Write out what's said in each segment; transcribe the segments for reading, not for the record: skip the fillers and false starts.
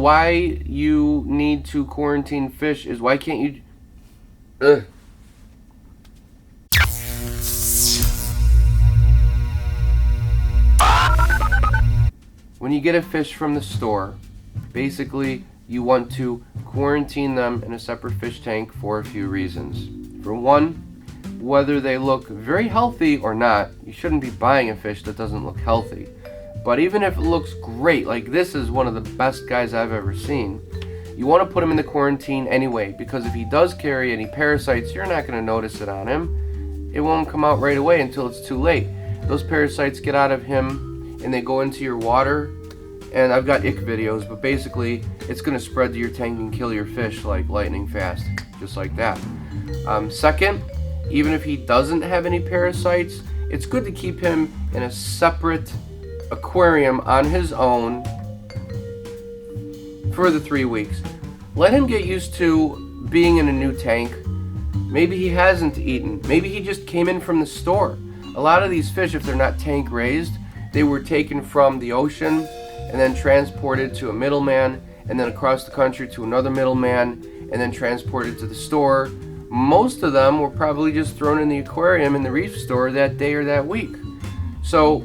why you need to quarantine fish is why can't you... Ugh. When you get a fish from the store, basically you want to quarantine them in a separate fish tank for a few reasons. For one, whether they look very healthy or not, you shouldn't be buying a fish that doesn't look healthy. But even if it looks great, like this is one of the best guys I've ever seen, you want to put him in the quarantine anyway, because if he does carry any parasites, you're not going to notice it on him. It won't come out right away until it's too late. Those parasites get out of him and they go into your water, and I've got ick videos, but basically it's going to spread to your tank and kill your fish like lightning fast, just like that. Second, even if he doesn't have any parasites, it's good to keep him in a separate aquarium on his own for the 3 weeks. Let him get used to being in a new tank. Maybe he hasn't eaten. Maybe he just came in from the store. A lot of these fish, if they're not tank raised, they were taken from the ocean and then transported to a middleman, and then across the country to another middleman, and then transported to the store. Most of them were probably just thrown in the aquarium in the reef store that day or that week. So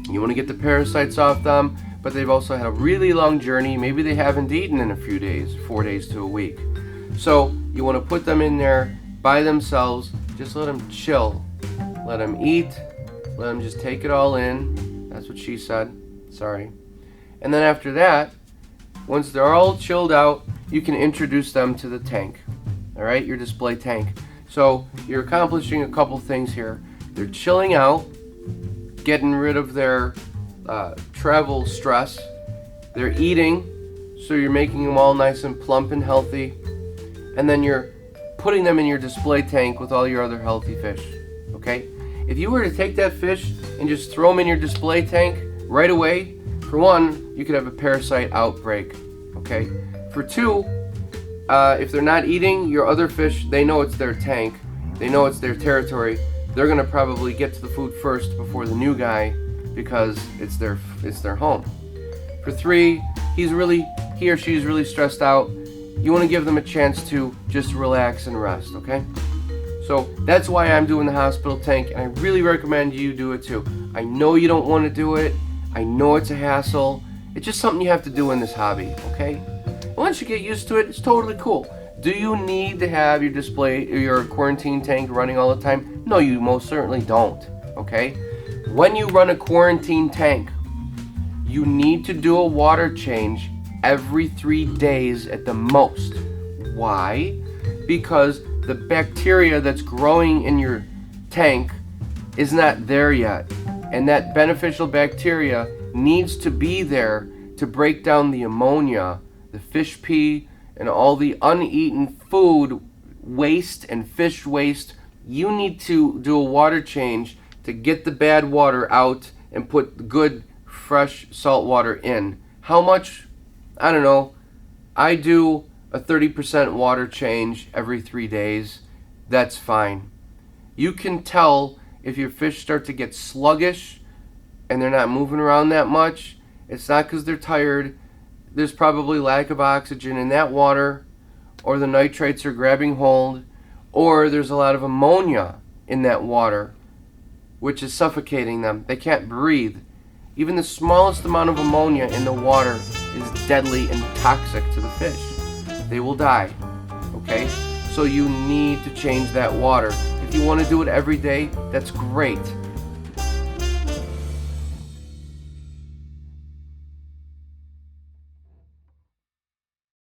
you want to get the parasites off them, but they've also had a really long journey. Maybe they haven't eaten in a few days, 4 days to a week. So you want to put them in there by themselves. Just let them chill. Let them eat. Let them just take it all in. That's what she said. Sorry. And then after that, once they're all chilled out, you can introduce them to the tank. All right, your display tank. So you're accomplishing a couple things here. They're chilling out, getting rid of their travel stress. They're eating, so you're making them all nice and plump and healthy. And then you're putting them in your display tank with all your other healthy fish. Okay? If you were to take that fish and just throw them in your display tank right away, for one, you could have a parasite outbreak. Okay? For two, if they're not eating, your other fish, they know it's their tank. They know it's their territory. They're going to probably get to the food first before the new guy because it's their home. For three, he or she is really stressed out. You want to give them a chance to just relax and rest, okay? So that's why I'm doing the hospital tank, and I really recommend you do it too. I know you don't want to do it. I know it's a hassle. It's just something you have to do in this hobby, okay? Once you get used to it, it's totally cool. Do you need to have your display or your quarantine tank running all the time? No, you most certainly don't, okay? When you run a quarantine tank, you need to do a water change every 3 days at the most. Why? Because the bacteria that's growing in your tank is not there yet. And that beneficial bacteria needs to be there to break down the ammonia, the fish pee, and all the uneaten food waste and fish waste. You need to do a water change to get the bad water out and put good, fresh salt water in. How much? I don't know. I do a 30% water change every 3 days. That's fine. You can tell if your fish start to get sluggish and they're not moving around that much. It's not because they're tired. There's probably lack of oxygen in that water, or the nitrates are grabbing hold, or there's a lot of ammonia in that water, which is suffocating them. They can't breathe. Even the smallest amount of ammonia in the water is deadly and toxic to the fish. They will die, okay? So you need to change that water. If you want to do it every day, that's great.